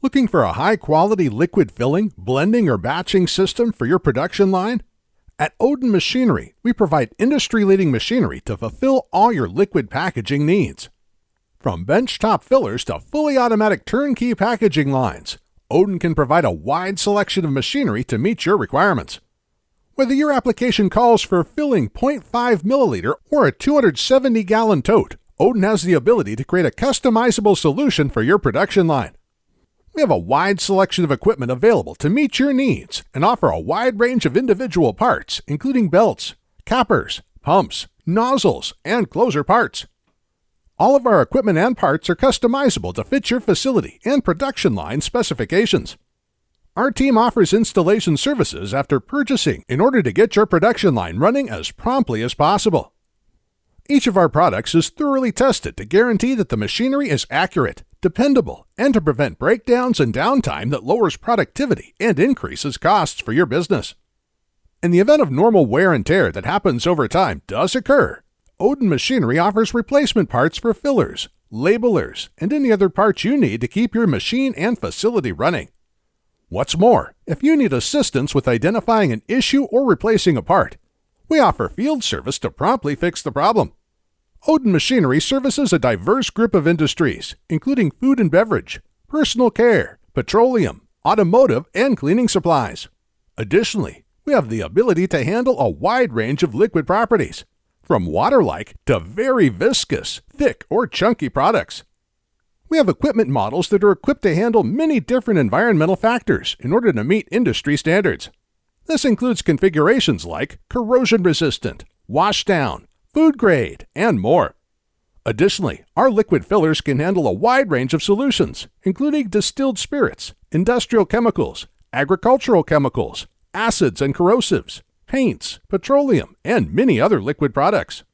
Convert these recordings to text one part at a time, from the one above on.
Looking for a high-quality liquid filling, blending, or batching system for your production line? At Oden Machinery, we provide industry-leading machinery to fulfill all your liquid packaging needs. From benchtop fillers to fully automatic turnkey packaging lines, Oden can provide a wide selection of machinery to meet your requirements. Whether your application calls for filling 0.5 milliliter or a 270-gallon tote, Oden has the ability to create a customizable solution for your production line. We have a wide selection of equipment available to meet your needs and offer a wide range of individual parts, including belts, cappers, pumps, nozzles, and closer parts. All of our equipment and parts are customizable to fit your facility and production line specifications. Our team offers installation services after purchasing in order to get your production line running as promptly as possible. Each of our products is thoroughly tested to guarantee that the machinery is accurate, dependable, and to prevent breakdowns and downtime that lowers productivity and increases costs for your business. In the event of normal wear and tear that happens over time does occur, Oden Machinery offers replacement parts for fillers, labelers, and any other parts you need to keep your machine and facility running. What's more, if you need assistance with identifying an issue or replacing a part, we offer field service to promptly fix the problem. Oden Machinery services a diverse group of industries, including food and beverage, personal care, petroleum, automotive, and cleaning supplies. Additionally, we have the ability to handle a wide range of liquid properties, from water-like to very viscous, thick, or chunky products. We have equipment models that are equipped to handle many different environmental factors in order to meet industry standards. This includes configurations like corrosion-resistant, washdown, food grade, and more. Additionally, our liquid fillers can handle a wide range of solutions, including distilled spirits, industrial chemicals, agricultural chemicals, acids and corrosives, paints, petroleum, and many other liquid products.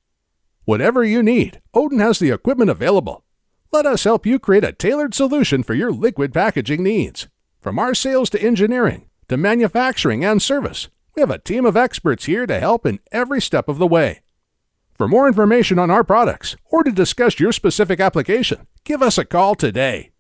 Whatever you need, Oden has the equipment available. Let us help you create a tailored solution for your liquid packaging needs. From our sales to engineering, to manufacturing and service, we have a team of experts here to help in every step of the way. For more information on our products or to discuss your specific application, give us a call today.